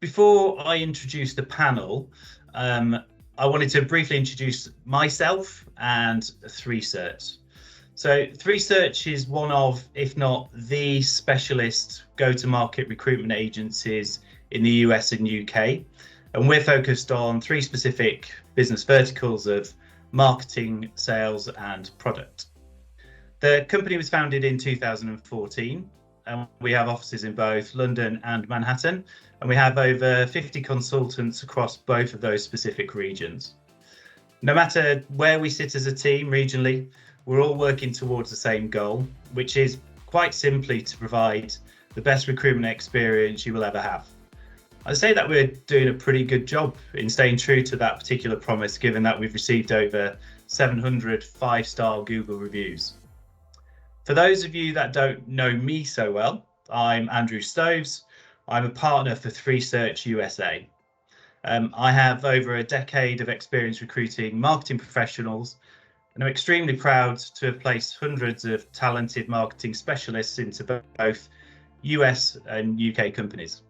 before I introduce the panel, I wanted to briefly introduce myself and 3Search. So 3Search is one of, if not the specialist go-to-market recruitment agencies in the US and UK. And we're focused on three specific business verticals of marketing, sales, and product. The company was founded in 2014, and we have offices in both London and Manhattan, and we have over 50 consultants across both of those specific regions. No matter where we sit as a team regionally, we're all working towards the same goal, which is quite simply to provide the best recruitment experience you will ever have. I'd say that we're doing a pretty good job in staying true to that particular promise, given that we've received over 700 5-star Google reviews. For those of you that don't know me so well, I'm Andrew Stoves. I'm a partner for 3Search USA. I have over a decade of experience recruiting marketing professionals, and I'm extremely proud to have placed hundreds of talented marketing specialists into both US and UK companies,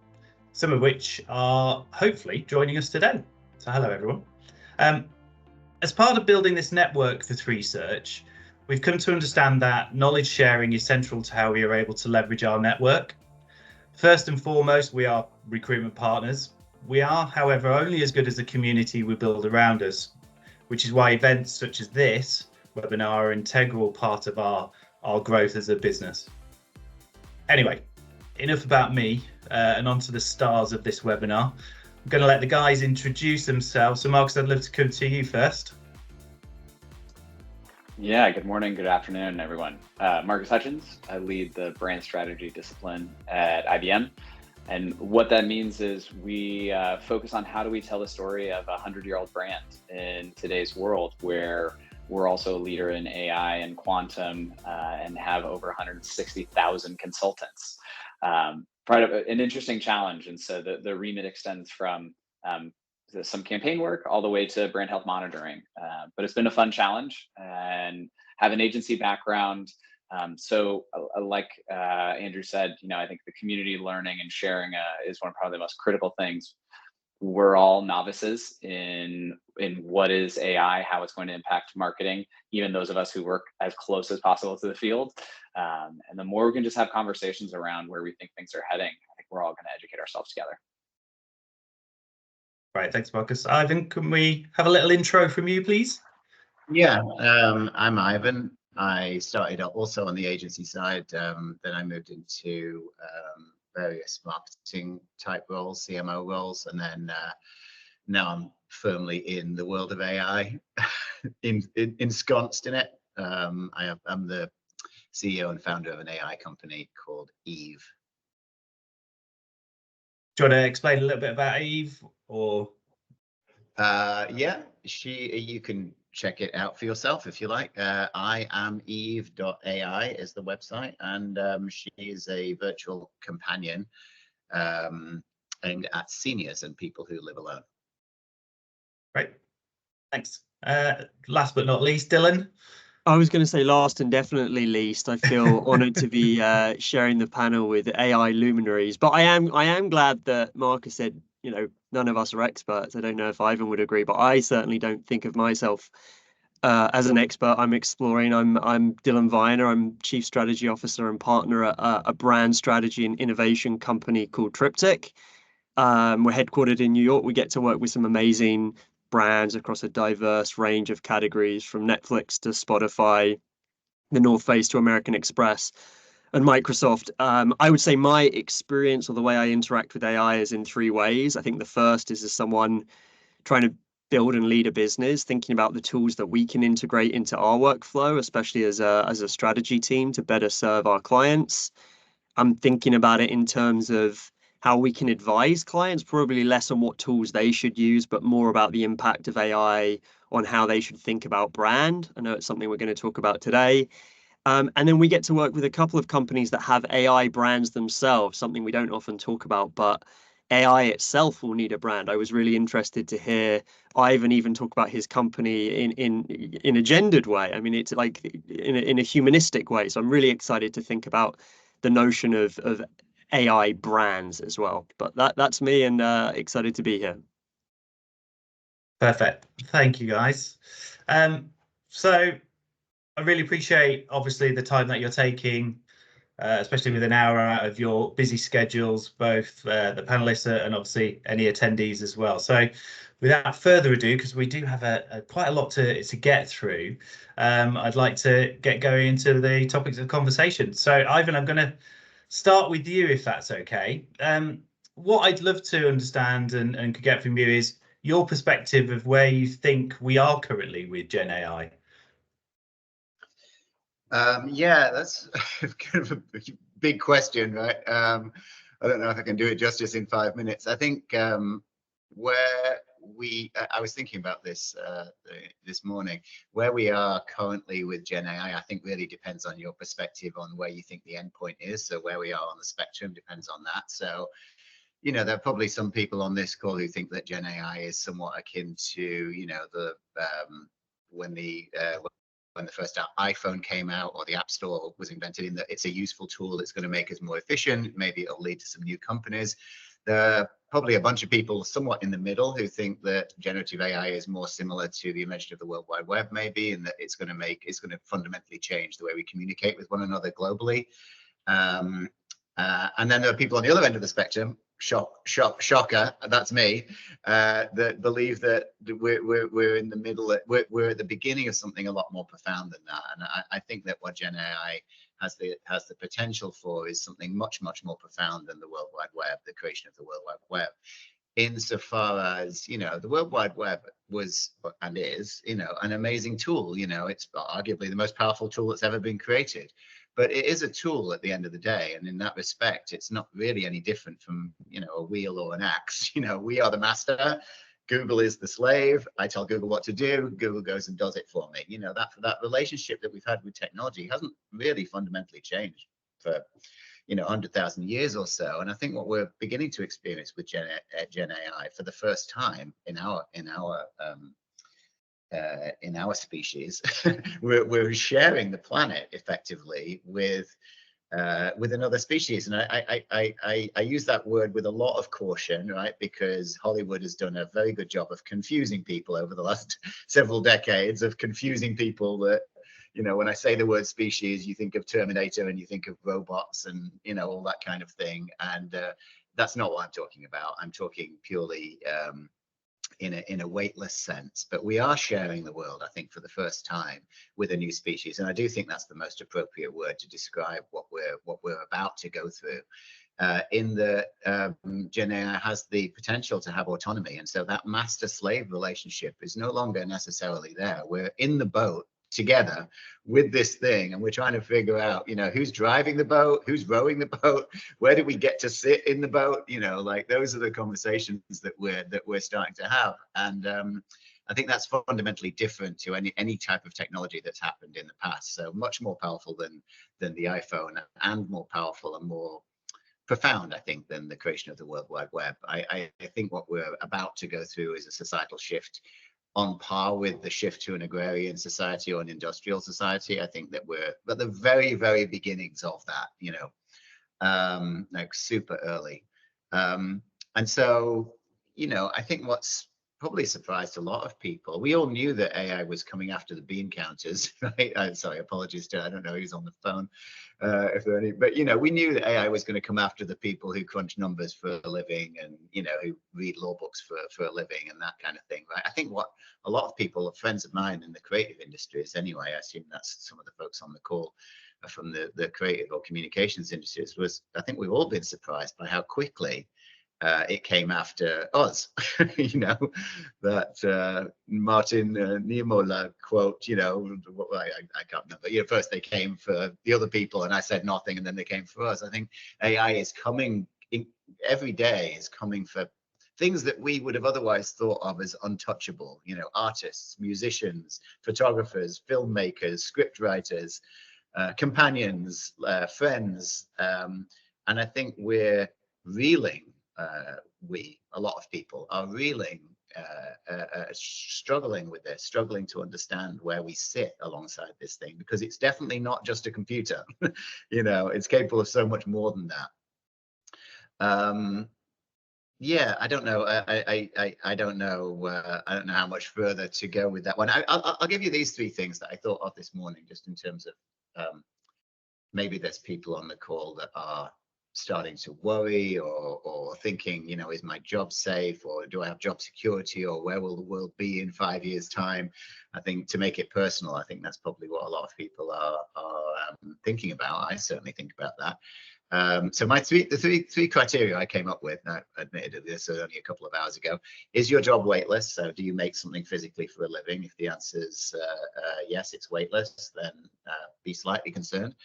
some of which are hopefully joining us today. So hello, everyone. As part of building this network for 3Search, we've come to understand that knowledge sharing is central to how we are able to leverage our network. First and foremost, we are recruitment partners. We are, however, only as good as the community we build around us, which is why events such as this webinar are an integral part of our growth as a business. Anyway, enough about me and on to the stars of this webinar. I'm going to let the guys introduce themselves. So Marcus, I'd love to come to you first. Yeah, good morning, good afternoon, everyone. Marcus Hutchins, I lead the brand strategy discipline at IBM. And what that means is we focus on how do we tell the story of a 100-year-old brand in today's world, where we're also a leader in AI and quantum and have over 160,000 consultants. Part of an interesting challenge. And so the remit extends from some campaign work all the way to brand health monitoring. But it's been a fun challenge and have an agency background. So like Andrew said, I think the community learning and sharing is one of probably the most critical things. We're all novices in what is AI, how it's going to impact marketing, even those of us who work as close as possible to the field. And the more we can just have conversations around where we think things are heading, I think we're all going to educate ourselves together. Right, thanks, Marcus. Ivan, can we have a little intro from you, please? Yeah, I'm Ivan. I started also on the agency side, then I moved into various marketing type roles, CMO roles, and then now I'm firmly in the world of AI, ensconced in it. I'm the CEO and founder of an AI company called Eve. Do you want to explain a little bit about Eve, or? Yeah, you can check it out for yourself if you like. IamEve.ai is the website, and she is a virtual companion aimed at seniors and people who live alone. Right, thanks. Last but not least, Dylan. I was going to say last and definitely least. I feel honoured to be sharing the panel with AI luminaries. But I am glad that Marcus said, none of us are experts. I don't know if Ivan would agree, but I certainly don't think of myself as an expert. I'm exploring. I'm Dylan Viner. I'm Chief Strategy Officer and partner at a brand strategy and innovation company called Triptych. We're headquartered in New York. We get to work with some amazing brands across a diverse range of categories, from Netflix to Spotify, the North Face to American Express and Microsoft. I would say my experience, or the way I interact with AI, is in three ways. I think the first is as someone trying to build and lead a business, thinking about the tools that we can integrate into our workflow, especially as a strategy team, to better serve our clients. I'm thinking about it in terms of how we can advise clients, probably less on what tools they should use, but more about the impact of AI on how they should think about brand. I know it's something we're going to talk about today. And then we get to work with a couple of companies that have AI brands themselves, something we don't often talk about, but AI itself will need a brand. I was really interested to hear Ivan even talk about his company in a gendered way. I mean, it's like in a humanistic way. So I'm really excited to think about the notion of AI brands as well. But that's me, and excited to be here. Perfect. Thank you, guys. So I really appreciate, obviously, the time that you're taking, especially with an hour out of your busy schedules, both the panelists and obviously any attendees as well. So without further ado, because we do have quite a lot to get through, I'd like to get going into the topics of conversation. So Ivan, I'm going to start with you, if that's okay. What I'd love to understand and could get from you is your perspective of where you think we are currently with Gen AI. Yeah, that's kind of a big question, right? I don't know if I can do it justice in 5 minutes. I think where I was thinking about this this morning, where we are currently with Gen AI, I think really depends on your perspective on where you think the endpoint is. So where we are on the spectrum depends on that. So, you know, there are probably some people on this call who think that Gen AI is somewhat akin to, you know, the when the first iPhone came out or the App Store was invented, in that it's a useful tool that's going to make us more efficient. Maybe it'll lead to some new companies. There are probably a bunch of people somewhat in the middle who think that generative AI is more similar to the invention of the World Wide Web, maybe, and that it's going to fundamentally change the way we communicate with one another globally. And then there are people on the other end of the spectrum, shocker, that's me, that believe that we're in the middle, we're at the beginning of something a lot more profound than that. And I think that what Gen AI has the potential for is something much more profound than the World Wide Web, the creation of the World Wide Web. Insofar as, you know, the World Wide Web was and is, you know, an amazing tool. You know, it's arguably the most powerful tool that's ever been created. But it is a tool at the end of the day, and in that respect, it's not really any different from, you know, a wheel or an axe. You know, we are the master, Google is the slave. I tell Google what to do, Google goes and does it for me. You know, that relationship that we've had with technology hasn't really fundamentally changed for, you know, 100,000 years or so. And I think what we're beginning to experience with Gen AI for the first time in our species, we're sharing the planet effectively with another species. And I use that word with a lot of caution, right? Because Hollywood has done a very good job of confusing people over the last several decades, of confusing people that, you know, when I say the word species, you think of Terminator and you think of robots and, you know, all that kind of thing. And that's not what I'm talking about. I'm talking purely in a weightless sense. But we are sharing the world, I think, for the first time with a new species. And I do think that's the most appropriate word to describe what we're about to go through. In the Gen AI has the potential to have autonomy. And so that master-slave relationship is no longer necessarily there. We're in the boat together with this thing, and we're trying to figure out, you know, who's driving the boat, who's rowing the boat, where do we get to sit in the boat, you know, like those are the conversations that we're starting to have. And I think that's fundamentally different to any type of technology that's happened in the past. So much more powerful than the iPhone, and more powerful and more profound, I think, than the creation of the World Wide Web. I think what we're about to go through is a societal shift on par with the shift to an agrarian society or an industrial society. I think that we're at the very, very beginnings of that, you know, like super early. And so, you know, I think what's probably surprised a lot of people, we all knew that AI was coming after the bean counters, right? Sorry, apologies to, I don't know who's on the phone, if there are any, but, you know, we knew that AI was going to come after the people who crunch numbers for a living and, you know, who read law books for a living and that kind of thing, right? I think what a lot of people, friends of mine in the creative industries anyway, I assume that's some of the folks on the call from the creative or communications industries, was, I think we've all been surprised by how quickly it came after us. You know, that Martin Niemöller quote, you know, I can't remember. You know, first they came for the other people and I said nothing, and then they came for us. I think AI is coming every day, is coming for things that we would have otherwise thought of as untouchable, you know, artists, musicians, photographers, filmmakers, script writers, companions, friends. And I think we're reeling, a lot of people are reeling, struggling with this, struggling to understand where we sit alongside this thing, because it's definitely not just a computer. You know, it's capable of so much more than that. Yeah, I don't know. I don't know. I don't know how much further to go with that one. I'll give you these three things that I thought of this morning, just in terms of maybe there's people on the call that are starting to worry or thinking, you know, is my job safe, or do I have job security, or where will the world be in 5 years' time? I think, to make it personal, I think that's probably what a lot of people are thinking about. I certainly think about that. So the three criteria I came up with, I admitted this only a couple of hours ago. Is your job weightless? So do you make something physically for a living? If the answer is yes, it's weightless, then be slightly concerned.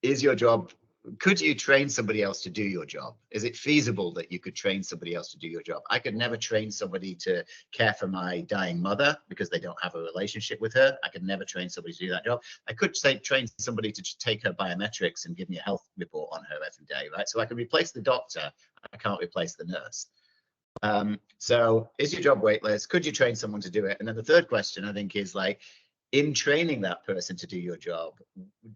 Is your job, could you train somebody else to do your job? Is it feasible that you could train somebody else to do your job? I could never train somebody to care for my dying mother because they don't have a relationship with her. I could never train somebody to do that job. I could train somebody to take her biometrics and give me a health report on her every day, right? So I can replace the doctor. I can't replace the nurse. So is your job weightless? Could you train someone to do it? And then the third question, I think, is like, in training that person to do your job,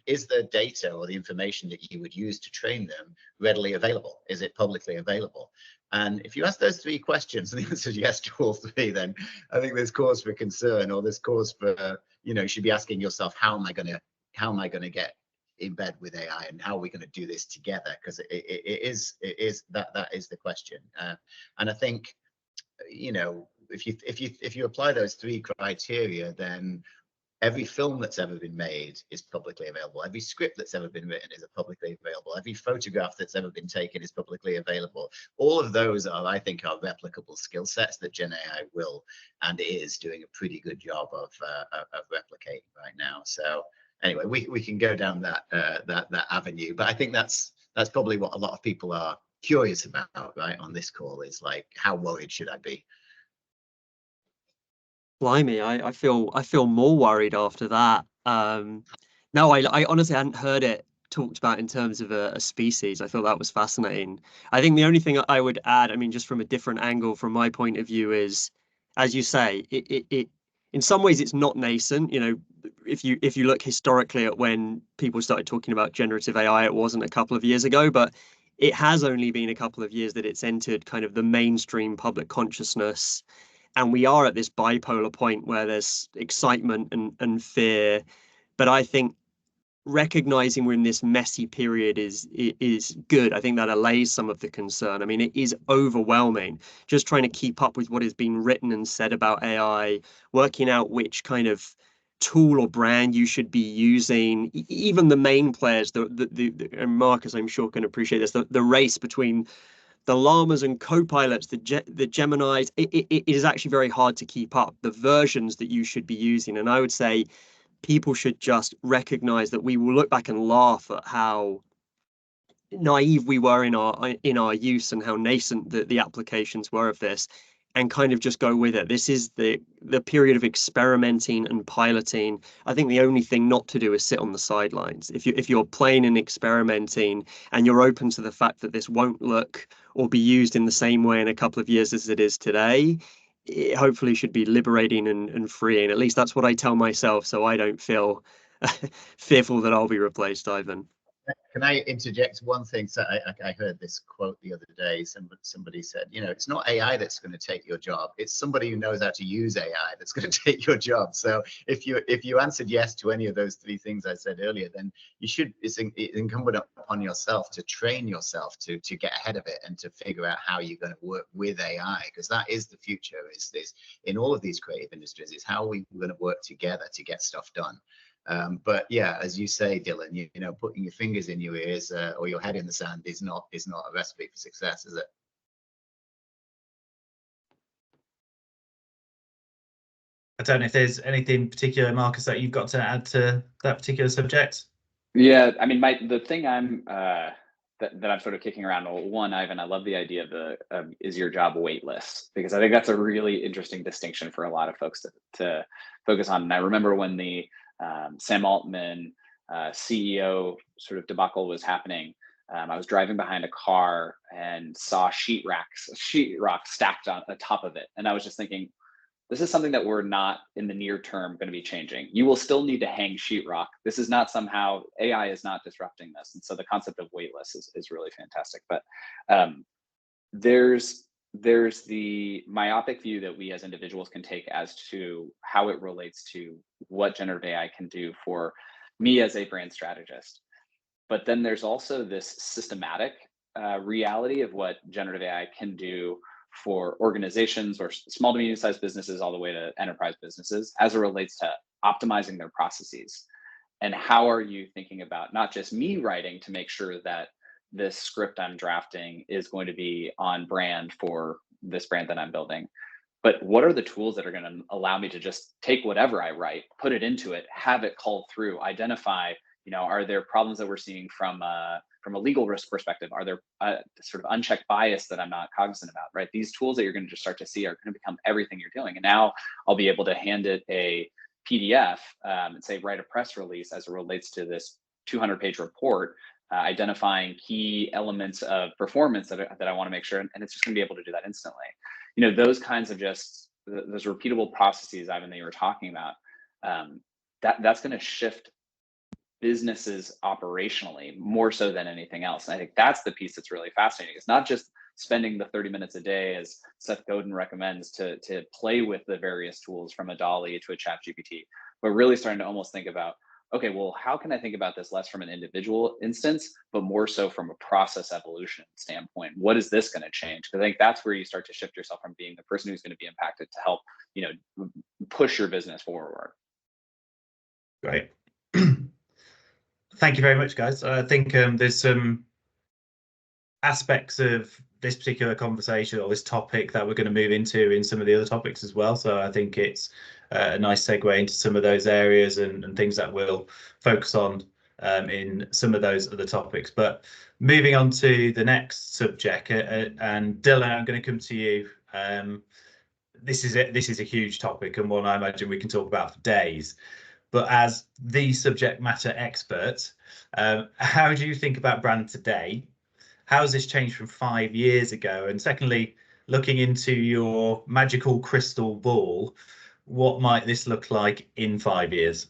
is the data or the information that you would use to train them readily available? Is it publicly available? And if you ask those three questions and the answer is yes to all three, then I think there's cause for concern, or there's cause for, you know, you should be asking yourself, how am I going to get in bed with AI, and how are we going to do this together? Because it is that is the question. And I think, you know, if you apply those three criteria, then every film that's ever been made is publicly available. Every script that's ever been written is publicly available. Every photograph that's ever been taken is publicly available. All of those are, I think, are replicable skill sets that GenAI will and is doing a pretty good job of replicating right now. So anyway, we can go down that avenue, but I think that's probably what a lot of people are curious about, right, on this call, is like, how worried should I be? Blimey, I feel more worried after that. No, I honestly hadn't heard it talked about in terms of a species. I thought that was fascinating. I think the only thing I would add, I mean, just from a different angle, from my point of view, is, as you say, it in some ways it's not nascent. You know, if you look historically at when people started talking about generative AI, it wasn't a couple of years ago, but it has only been a couple of years that it's entered kind of the mainstream public consciousness. And we are at this bipolar point where there's excitement and fear. But I think recognizing we're in this messy period is good. I think that allays some of the concern. I mean, it is overwhelming just trying to keep up with what is being written and said about AI, working out which kind of tool or brand you should be using. Even the main players, and Marcus, I'm sure, can appreciate this, the race between the llamas and co-pilots, the Geminis, it is actually very hard to keep up the versions that you should be using. And I would say people should just recognize that we will look back and laugh at how naive we were in our use and how nascent the applications were of this, and kind of just go with it. This is the period of experimenting and piloting. I think the only thing not to do is sit on the sidelines. If you're playing and experimenting and you're open to the fact that this won't look or be used in the same way in a couple of years as it is today, it hopefully should be liberating and freeing. At least that's what I tell myself, so I don't feel fearful that I'll be replaced, Ivan. Can I interject one thing? So I heard this quote the other day. Somebody said, you know, it's not AI that's going to take your job. It's somebody who knows how to use AI that's going to take your job. So if you answered yes to any of those three things I said earlier, then it's incumbent upon yourself to train yourself to get ahead of it and to figure out how you're going to work with AI, because that is the future. Is this in all of these creative industries? Is how we're going to work together to get stuff done. But yeah, as you say, Dylan, you know, putting your fingers in your ears or your head in the sand is not a recipe for success, is it? I don't know if there's anything particular, Marcus, that you've got to add to that particular subject. Yeah, I mean, the thing I'm that I'm sort of kicking around. One, Ivan, I love the idea of the is your job weightless, because I think that's a really interesting distinction for a lot of folks to focus on. And I remember when the Sam Altman CEO sort of debacle was happening. I was driving behind a car and saw sheetrock stacked on the top of it, and I was just thinking, this is something that we're not in the near term going to be changing. You will still need to hang sheetrock. This is not somehow, AI is not disrupting this. And so the concept of waitlist is really fantastic. But there's the myopic view that we as individuals can take as to how it relates to what generative AI can do for me as a brand strategist. But then there's also this systematic reality of what generative AI can do for organizations or small to medium-sized businesses all the way to enterprise businesses as it relates to optimizing their processes. And how are you thinking about not just me writing to make sure that this script I'm drafting is going to be on brand for this brand that I'm building, but what are the tools that are going to allow me to just take whatever I write, put it into it, have it cull through, identify, are there problems that we're seeing from a legal risk perspective? Are there sort of unchecked bias that I'm not cognizant about, right? These tools that you're going to just start to see are going to become everything you're doing. And now I'll be able to hand it a PDF and say, write a press release as it relates to this 200-page report, identifying key elements of performance that I want to make sure, and it's just going to be able to do that instantly. Those kinds of just those repeatable processes, Ivan, that you were talking about, that's going to shift businesses operationally more so than anything else. And I think that's the piece that's really fascinating. It's not just spending the 30 minutes a day, as Seth Godin recommends, to play with the various tools from a DALL-E to a ChatGPT, but really starting to almost think about, okay, well, how can I think about this less from an individual instance, but more so from a process evolution standpoint? What is this going to change? Because I think that's where you start to shift yourself from being the person who's going to be impacted to help, push your business forward. Great. Thank you very much, guys. I think there's some aspects of this particular conversation or this topic that we're going to move into in some of the other topics as well. So I think it's a nice segue into some of those areas and things that we'll focus on in some of those other topics. But moving on to the next subject, and Dylan, I'm going to come to you. This is a huge topic and one I imagine we can talk about for days. But as the subject matter expert, how do you think about brand today? How has this changed from 5 years ago? And secondly, looking into your magical crystal ball, what might this look like in 5 years?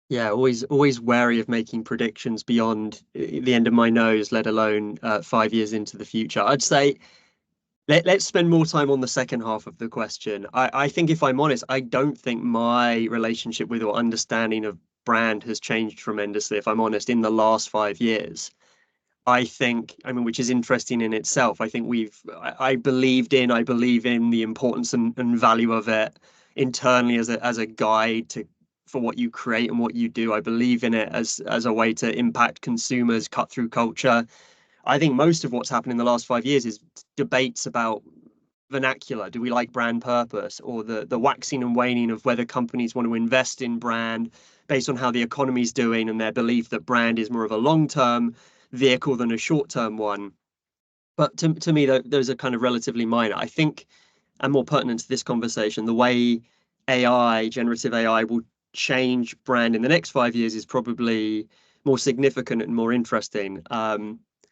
Yeah, always wary of making predictions beyond the end of my nose, let alone 5 years into the future. I'd say let's spend more time on the second half of the question. I think, if I'm honest, I don't think my relationship with or understanding of brand has changed tremendously, if I'm honest, in the last 5 years. I mean, which is interesting in itself. I think I believe in the importance and value of it internally as a guide for what you create and what you do. I believe in it as a way to impact consumers, cut through culture. I think most of what's happened in the last 5 years is debates about vernacular. Do we like brand purpose, or the waxing and waning of whether companies want to invest in brand based on how the economy's doing and their belief that brand is more of a long-term vehicle than a short-term one. But to me, those are kind of relatively minor. I think, and more pertinent to this conversation, the way generative AI will change brand in the next 5 years is probably more significant and more interesting.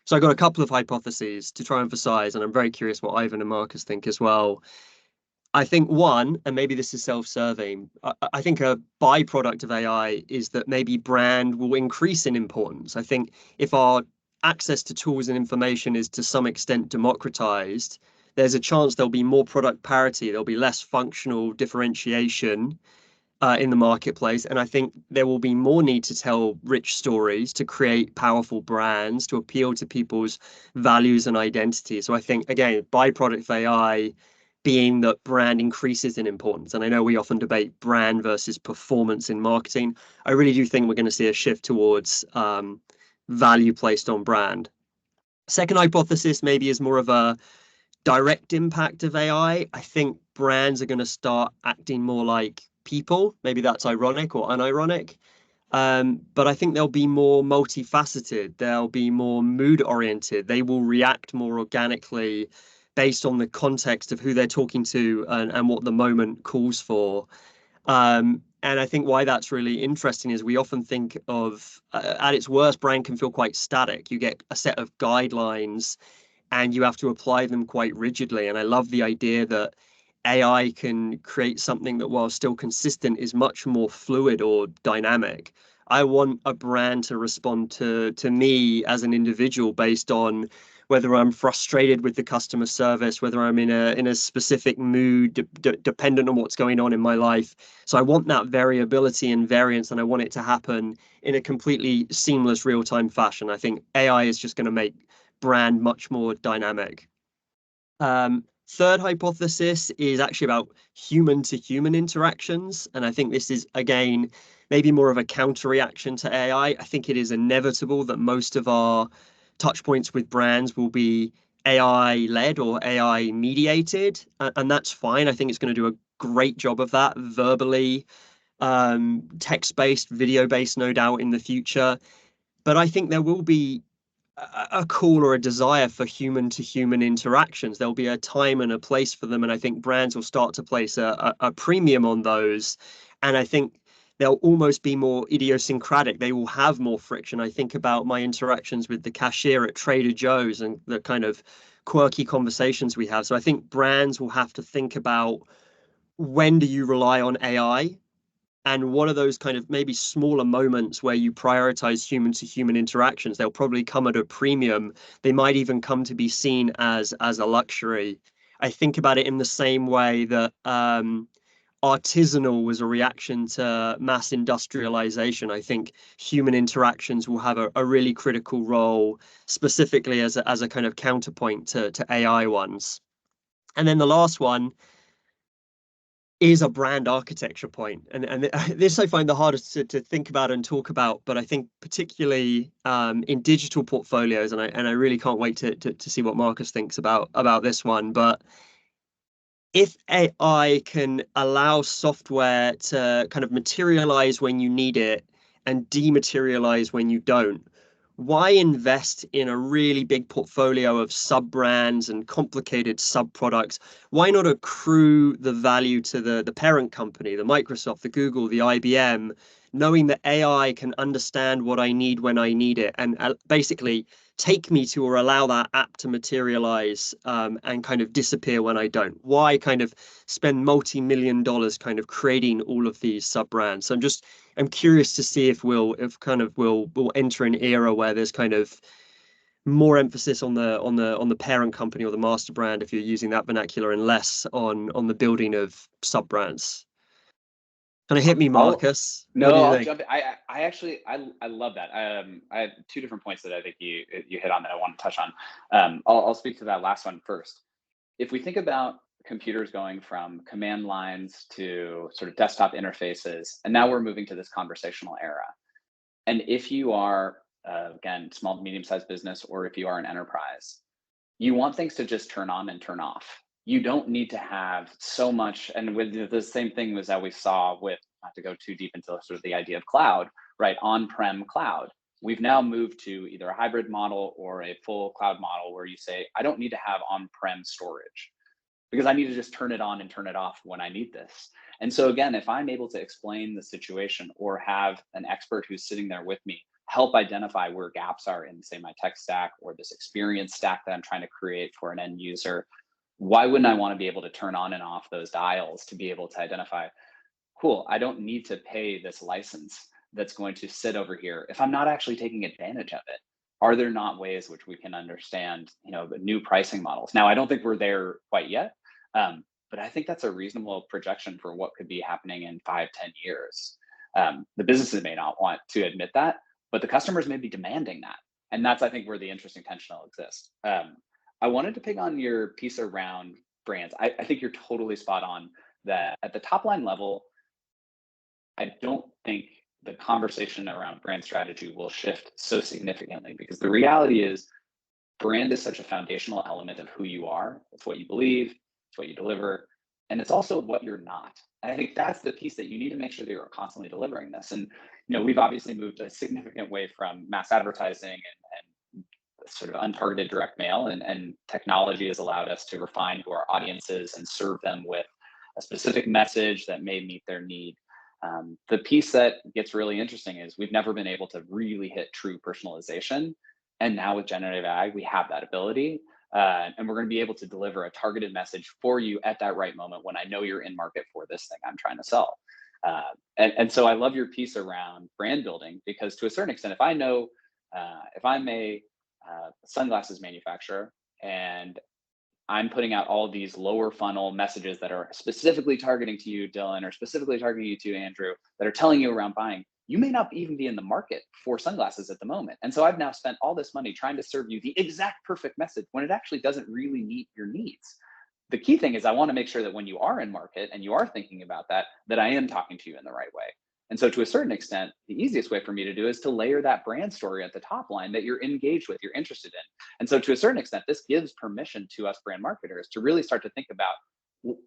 So I got a couple of hypotheses to try and emphasize, and I'm very curious what Ivan and Marcus think as well. I think one, and maybe this is self-serving, I think a byproduct of AI is that maybe brand will increase in importance. I think if our access to tools and information is to some extent democratized, there's a chance there'll be more product parity, there'll be less functional differentiation in the marketplace. And I think there will be more need to tell rich stories, to create powerful brands, to appeal to people's values and identity. So I think, again, byproduct of AI being that brand increases in importance. And I know we often debate brand versus performance in marketing. I really do think we're going to see a shift towards value placed on brand. Second hypothesis maybe is more of a direct impact of AI. I think brands are going to start acting more like people. Maybe that's ironic or unironic. But I think they'll be more multifaceted. They'll be more mood oriented. They will react more organically based on the context of who they're talking to and what the moment calls for. And I think why that's really interesting is we often think of, at its worst, brand can feel quite static. You get a set of guidelines and you have to apply them quite rigidly. And I love the idea that AI can create something that, while still consistent, is much more fluid or dynamic. I want a brand to respond to me as an individual based on whether I'm frustrated with the customer service, whether I'm in a specific mood, dependent on what's going on in my life. So I want that variability and variance, and I want it to happen in a completely seamless real-time fashion. I think AI is just going to make brand much more dynamic. Third hypothesis is actually about human to human interactions. And I think this is, again, maybe more of a counter reaction to AI. I think it is inevitable that most of our touch points with brands will be AI led or AI mediated. And that's fine. I think it's going to do a great job of that verbally, text-based, video-based, no doubt, in the future. But I think there will be a call or a desire for human to human interactions. There'll be a time and a place for them. And I think brands will start to place a premium on those. And I think they'll almost be more idiosyncratic. They will have more friction. I think about my interactions with the cashier at Trader Joe's and the kind of quirky conversations we have. So I think brands will have to think about, when do you rely on AI? And what are those kind of maybe smaller moments where you prioritize human to human interactions? They'll probably come at a premium. They might even come to be seen as a luxury. I think about it in the same way that artisanal was a reaction to mass industrialization. I think human interactions will have a really critical role, specifically as a kind of counterpoint to AI ones. And then the last one is a brand architecture point. And this I find the hardest to think about and talk about, but I think particularly in digital portfolios, and I really can't wait to see what Marcus thinks about this one. But if AI can allow software to kind of materialize when you need it and dematerialize when you don't, why invest in a really big portfolio of sub brands and complicated sub products? Why not accrue the value to the parent company, the Microsoft, the Google, the IBM, knowing that AI can understand what I need when I need it, and basically take me to, or allow that app to materialize and kind of disappear when I don't? Why kind of spend multi-million dollars kind of creating all of these sub brands? So I'm curious to see if we'll enter an era where there's kind of more emphasis on the parent company or the master brand, if you're using that vernacular, and less on the building of sub brands. Kind of hit me, Marcus. I'll jump in. I actually love that. I have two different points that I think you hit on that I want to touch on. I'll speak to that last one first. If we think about computers going from command lines to sort of desktop interfaces, and now we're moving to this conversational era. And if you are, again, small to medium-sized business, or if you are an enterprise, you want things to just turn on and turn off. You don't need to have so much, and with the same thing as that we saw with, not to go too deep into sort of the idea of cloud, right? On-prem cloud. We've now moved to either a hybrid model or a full cloud model where you say, I don't need to have on-prem storage because I need to just turn it on and turn it off when I need this. And so again, if I'm able to explain the situation or have an expert who's sitting there with me help identify where gaps are in, say, my tech stack or this experience stack that I'm trying to create for an end user, why wouldn't I want to be able to turn on and off those dials to be able to identify, cool, I don't need to pay this license that's going to sit over here if I'm not actually taking advantage of it? Are there not ways which we can understand, the new pricing models? Now, I don't think we're there quite yet, but I think that's a reasonable projection for what could be happening in 5-10 years. The businesses may not want to admit that, but the customers may be demanding that. And that's, I think, where the interesting tension will exist. I wanted to pick on your piece around brands. I think you're totally spot on that at the top line level, I don't think the conversation around brand strategy will shift so significantly, because the reality is brand is such a foundational element of who you are. It's what you believe, it's what you deliver, and it's also what you're not. And I think that's the piece that you need to make sure that you're constantly delivering this. And we've obviously moved a significant way from mass advertising and sort of untargeted direct mail, and technology has allowed us to refine who our audience is and serve them with a specific message that may meet their need. The piece that gets really interesting is we've never been able to really hit true personalization. And now with generative AI, we have that ability. And we're going to be able to deliver a targeted message for you at that right moment when I know you're in market for this thing I'm trying to sell. And so I love your piece around brand building, because to a certain extent, if I know, if I'm a sunglasses manufacturer and I'm putting out all these lower funnel messages that are specifically targeting to you, Dylan, or specifically targeting you to Andrew, that are telling you around buying, you may not even be in the market for sunglasses at the moment. And so I've now spent all this money trying to serve you the exact perfect message when it actually doesn't really meet your needs. The key thing is I want to make sure that when you are in market and you are thinking about that, that I am talking to you in the right way. And so to a certain extent, the easiest way for me to do is to layer that brand story at the top line that you're engaged with, you're interested in. And so to a certain extent, this gives permission to us brand marketers to really start to think about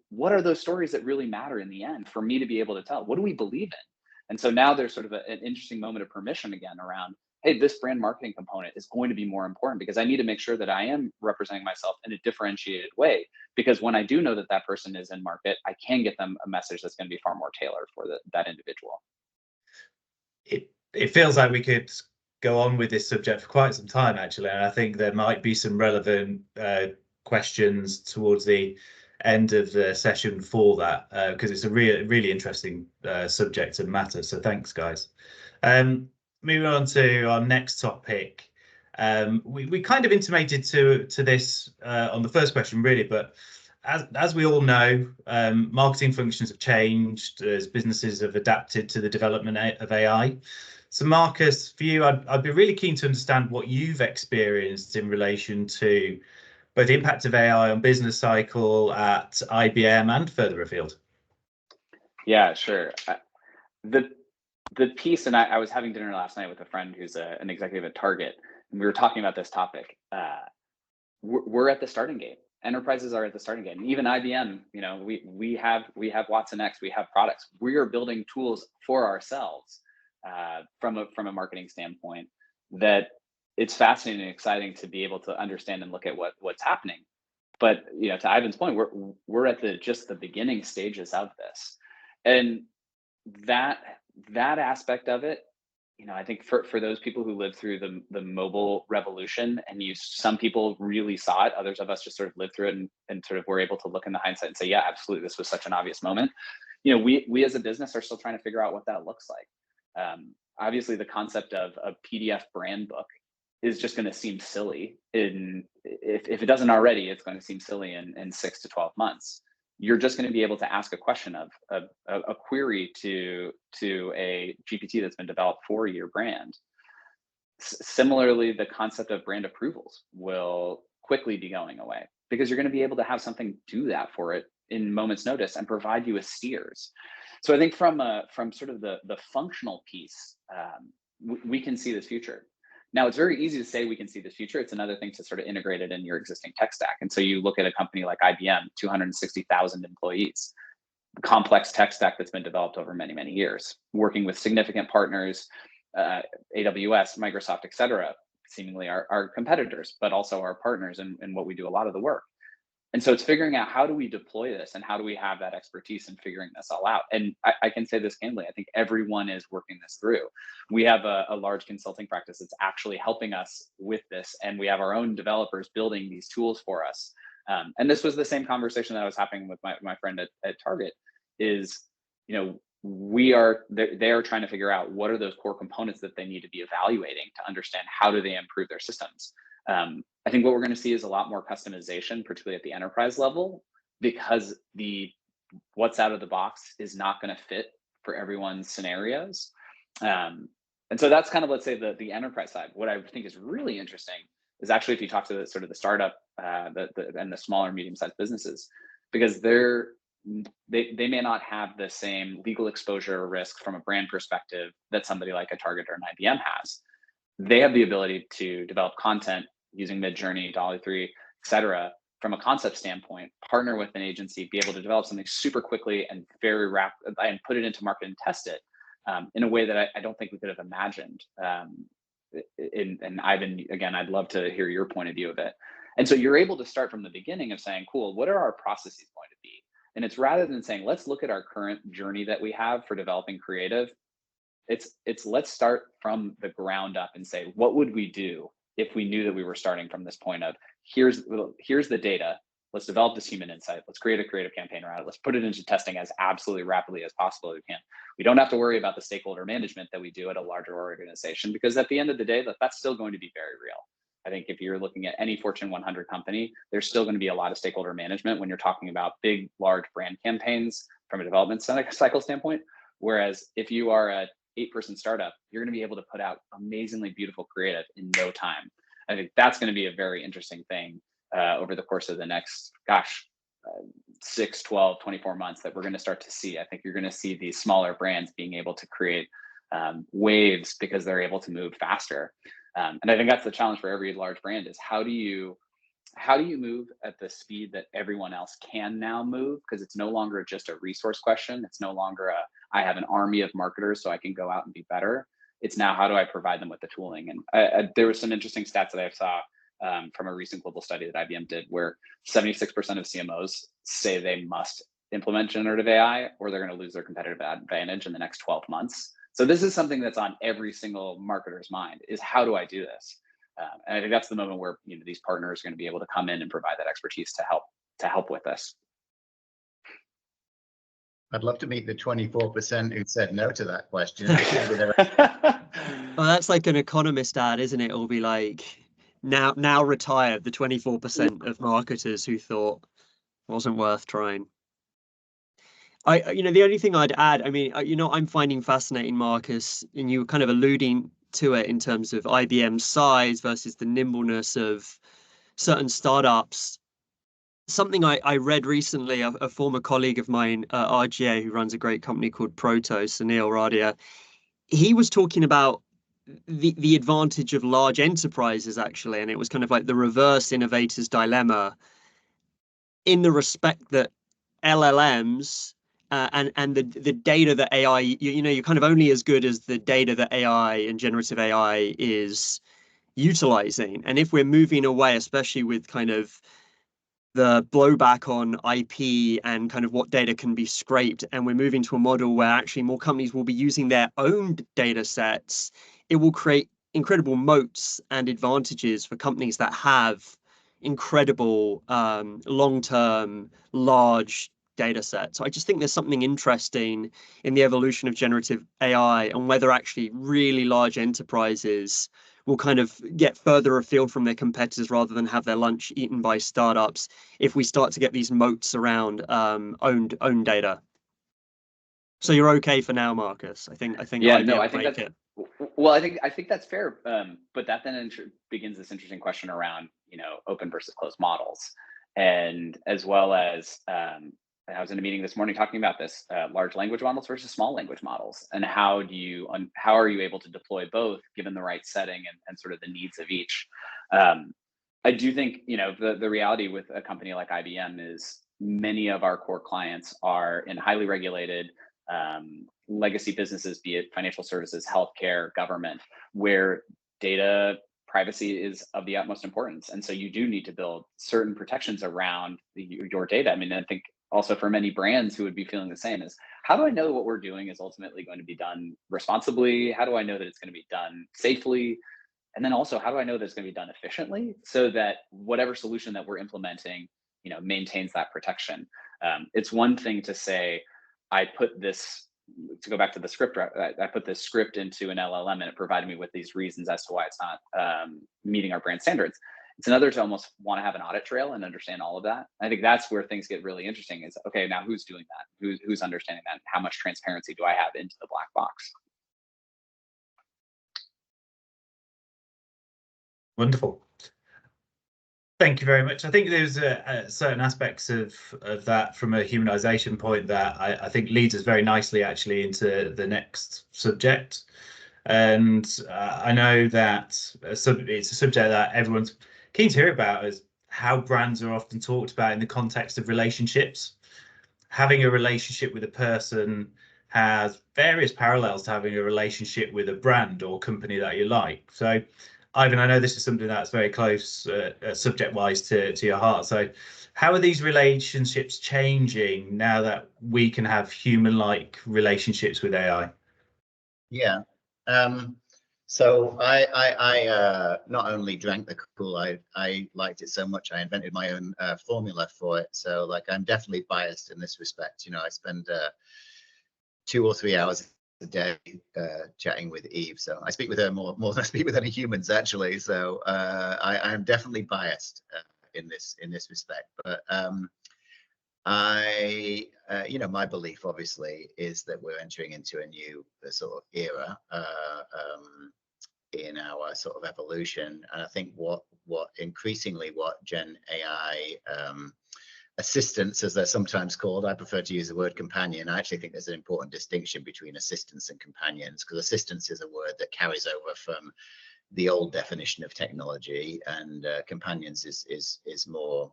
what are those stories that really matter in the end for me to be able to tell? What do we believe in? And so now there's sort of an interesting moment of permission again around, hey, this brand marketing component is going to be more important because I need to make sure that I am representing myself in a differentiated way. Because when I do know that that person is in market, I can get them a message that's going to be far more tailored for that individual. It feels like we could go on with this subject for quite some time, actually, and I think there might be some relevant questions towards the end of the session for that, because it's a really interesting subject and matter. So thanks, guys. Moving on to our next topic. We kind of intimated to this on the first question, really, but as we all know, marketing functions have changed as businesses have adapted to the development of AI. So Marcus, for you, I'd be really keen to understand what you've experienced in relation to both the impact of AI on business cycle at IBM and further afield. Yeah, sure. The piece, and I was having dinner last night with a friend who's an executive at Target, and we were talking about this topic. We're at the starting gate. Enterprises are at the starting gate, and even IBM. You know, we have Watson X, we have products. We are building tools for ourselves from a marketing standpoint. That it's fascinating and exciting to be able to understand and look at what's happening. But you know, to Ivan's point, we're at just the beginning stages of this, and that aspect of it, you know, I think for those people who lived through the mobile revolution, and some people really saw it, others of us just sort of lived through it and sort of were able to look in the hindsight and say, yeah, absolutely, this was such an obvious moment. You know, we as a business are still trying to figure out what that looks like. Obviously, the concept of a PDF brand book is just going to seem silly if it doesn't already, it's going to seem silly in 6 to 12 months. You're just going to be able to ask a question of a query to a GPT that's been developed for your brand. Similarly, the concept of brand approvals will quickly be going away because you're going to be able to have something do that for it in moments notice and provide you with steers. So I think from sort of the functional piece, we can see this future. Now, it's very easy to say we can see this future. It's another thing to sort of integrate it in your existing tech stack. And so you look at a company like IBM, 260,000 employees, complex tech stack that's been developed over many, many years, working with significant partners, AWS, Microsoft, et cetera, seemingly our competitors, but also our partners in what we do a lot of the work. And so it's figuring out how do we deploy this and how do we have that expertise in figuring this all out. And I can say this candidly, I think everyone is working this through. We have a large consulting practice that's actually helping us with this. And we have our own developers building these tools for us. And this was the same conversation that I was having with my friend at Target is, you know, they are trying to figure out what are those core components that they need to be evaluating to understand how do they improve their systems. I think what we're going to see is a lot more customization, particularly at the enterprise level, because what's out of the box is not going to fit for everyone's scenarios. And so that's kind of, let's say, the enterprise side. What I think is really interesting is actually if you talk to the startup and the smaller, medium-sized businesses, because they may not have the same legal exposure or risk from a brand perspective that somebody like a Target or an IBM has. They have the ability to develop content using Midjourney, Dolly3, et cetera, from a concept standpoint, partner with an agency, be able to develop something super quickly and very rapid and put it into market and test it in a way that I don't think we could have imagined. And Ivan, again, I'd love to hear your point of view of it. And so you're able to start from the beginning of saying, cool, what are our processes going to be? And it's rather than saying, let's look at our current journey that we have for developing creative, it's let's start from the ground up and say, what would we do if we knew that we were starting from this point of here's the data, let's develop this human insight, let's create a creative campaign around it, let's put it into testing as absolutely rapidly as possible we can. We don't have to worry about the stakeholder management that we do at a larger organization, because at the end of the day, that's still going to be very real. I think if you're looking at any Fortune 100 company, there's still going to be a lot of stakeholder management when you're talking about big, large brand campaigns from a development cycle standpoint. Whereas if you are a 8-person startup, you're going to be able to put out amazingly beautiful creative in no time. I think that's going to be a very interesting thing over the course of the next, 6, 12, 24 months that we're going to start to see. I think you're going to see these smaller brands being able to create waves because they're able to move faster. And I think that's the challenge for every large brand is how do you move at the speed that everyone else can now move? Because it's no longer just a resource question. It's no longer I have an army of marketers so I can go out and be better. It's now, how do I provide them with the tooling? And there was some interesting stats that I saw from a recent global study that IBM did, where 76% of CMOs say they must implement generative AI or they're going to lose their competitive advantage in the next 12 months. So this is something that's on every single marketer's mind, is how do I do this? And I think that's the moment where these partners are going to be able to come in and provide that expertise to help with this. I'd love to meet the 24% who said no to that question. Well, that's like an Economist ad, isn't it? It'll be like, now retired, the 24% of marketers who thought wasn't worth trying. The only thing I'd add, I'm finding fascinating, Marcus, and you were kind of alluding to it in terms of IBM's size versus the nimbleness of certain startups. Something I read recently, a former colleague of mine, RGA, who runs a great company called Proto, Sunil Radia, he was talking about the advantage of large enterprises, actually, and it was kind of like the reverse innovator's dilemma, in the respect that LLMs and the data that AI, you're kind of only as good as the data that AI and generative AI is utilizing. And if we're moving away, especially with kind of the blowback on IP and kind of what data can be scraped, and we're moving to a model where actually more companies will be using their own data sets, it will create incredible moats and advantages for companies that have incredible long-term large data sets. So I just think there's something interesting in the evolution of generative AI and whether actually really large enterprises will kind of get further afield from their competitors rather than have their lunch eaten by startups if we start to get these moats around owned data. So you're okay for now, Marcus? I think yeah, I think that's it. Well, I think that's fair, but that then begins this interesting question around open versus closed models, and as well as I was in a meeting this morning talking about this, large language models versus small language models, and how are you able to deploy both given the right setting and sort of the needs of each. I do think the reality with a company like IBM is many of our core clients are in highly regulated legacy businesses, be it financial services, healthcare, government, where data privacy is of the utmost importance. And so you do need to build certain protections around your data. I think also for many brands who would be feeling the same is, how do I know what we're doing is ultimately going to be done responsibly? How do I know that it's going to be done safely? And then also, how do I know that it's going to be done efficiently so that whatever solution that we're implementing, maintains that protection? It's one thing to say, to go back to the script, I put this script into an LLM and it provided me with these reasons as to why it's not meeting our brand standards. It's another to almost want to have an audit trail and understand all of that. I think that's where things get really interesting is, okay, now who's doing that? Who's understanding that? How much transparency do I have into the black box? Wonderful. Thank you very much. I think there's certain aspects of that from a humanization point that I think leads us very nicely actually into the next subject. And I know that it's a subject that everyone's keen to hear about, is how brands are often talked about in the context of relationships. Having a relationship with a person has various parallels to having a relationship with a brand or company that you like. So Ivan, I know this is something that's very close subject-wise to your heart. So how are these relationships changing now that we can have human-like relationships with AI? Yeah. So I not only drank the Kool-Aid, I liked it so much I invented my own formula for it. So like I'm definitely biased in this respect. You know, I spend 2 or 3 hours a day chatting with Eve. So I speak with her more than I speak with any humans actually. So I am definitely biased in this respect. But you know, my belief obviously is that we're entering into a new sort of era in our sort of evolution, and I think what increasingly what Gen AI assistants, as they're sometimes called, I prefer to use the word companion. I actually think there's an important distinction between assistants and companions, because assistants is a word that carries over from the old definition of technology, and companions is more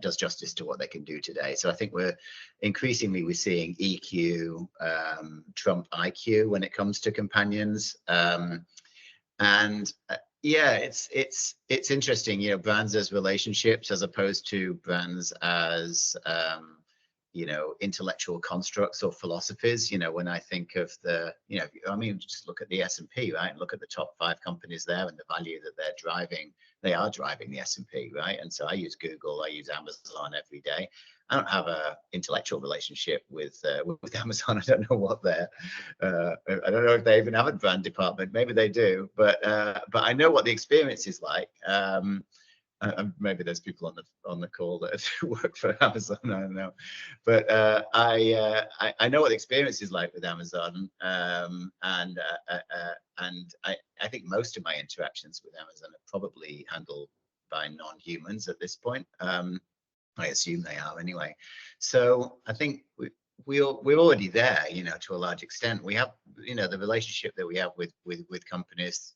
does justice to what they can do today. So I think we're seeing EQ trump IQ when it comes to companions. And yeah, it's interesting, you know, brands as relationships as opposed to brands as you know, intellectual constructs or philosophies. You know, when I think of you know, I mean, just look at the S&P, right? Look at the top 5 companies there and the value that they're driving. They are driving the S&P, right? And so I use Google, I use Amazon every day. I don't have a intellectual relationship with Amazon. I don't know what they're. I don't know if they even have a brand department. Maybe they do, but I know what the experience is like. Maybe there's people on the call that work for Amazon. I don't know, but I know what the experience is like with Amazon, and I think most of my interactions with Amazon are probably handled by non-humans at this point. I assume they are anyway. So I think we're already there, you know, to a large extent. We have, you know, the relationship that we have with companies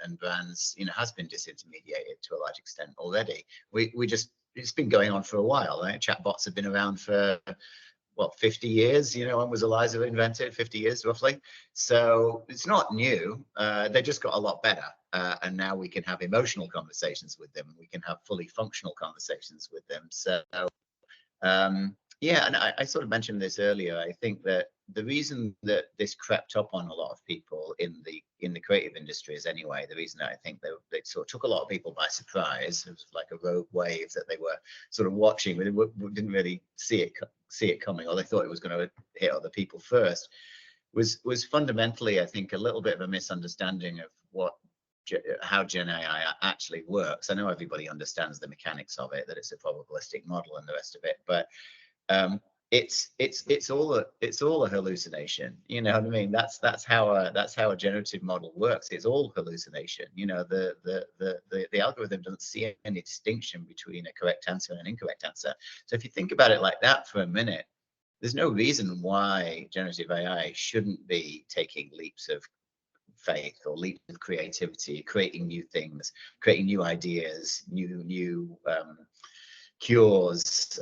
and brands, you know, has been disintermediated to a large extent already. We just, it's been going on for a while, right? Chatbots have been around for what, 50 years, you know, when was Eliza invented? 50 years roughly. So it's not new. They just got a lot better. And now we can have emotional conversations with them. We can have fully functional conversations with them. So yeah, and I sort of mentioned this earlier. I think that the reason that this crept up on a lot of people in the creative industries anyway, the reason that I think they sort of took a lot of people by surprise, it was like a rogue wave that they were sort of watching, but they didn't really see it coming, or they thought it was going to hit other people first, was fundamentally, I think, a little bit of a misunderstanding of how Gen AI actually works. I know everybody understands the mechanics of it, that it's a probabilistic model and the rest of it, but it's all a hallucination. You know what I mean? That's how a generative model works. It's all hallucination. You know, the algorithm doesn't see any distinction between a correct answer and an incorrect answer. So if you think about it like that for a minute, there's no reason why generative AI shouldn't be taking leaps of faith or leaps of creativity, creating new things, creating new ideas, new cures,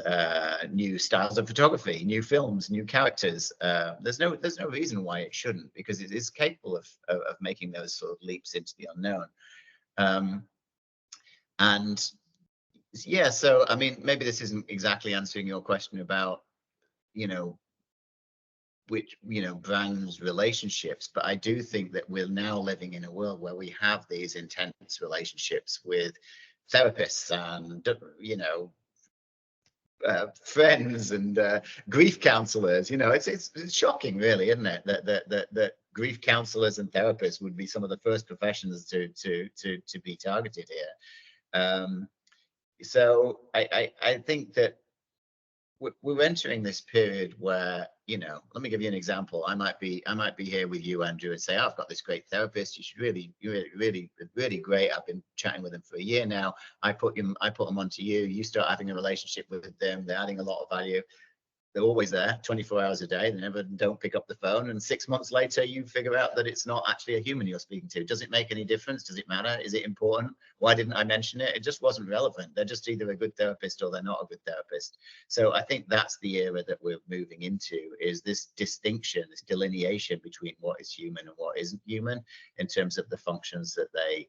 new styles of photography, new films, new characters. There's no reason why it shouldn't, because it is capable of making those sort of leaps into the unknown. And yeah, so I mean, maybe this isn't exactly answering your question about, you know, which, you know, brands relationships, but I do think that we're now living in a world where we have these intense relationships with therapists and, you know, friends and grief counselors. You know, it's shocking, really, isn't it, that grief counselors and therapists would be some of the first professions to be targeted here. So I think that we're entering this period where, you know, let me give you an example. I might be here with you, Andrew, and say, oh, I've got this great therapist. You should really great. I've been chatting with them for a year now. I put them onto you. You start having a relationship with them. They're adding a lot of value. They're always there 24 hours a day. They don't pick up the phone. And 6 months later, you figure out that it's not actually a human you're speaking to. Does it make any difference? Does it matter? Is it important? Why didn't I mention it? It just wasn't relevant. They're just either a good therapist or they're not a good therapist. So I think that's the era that we're moving into, is this distinction, this delineation between what is human and what isn't human in terms of the functions that they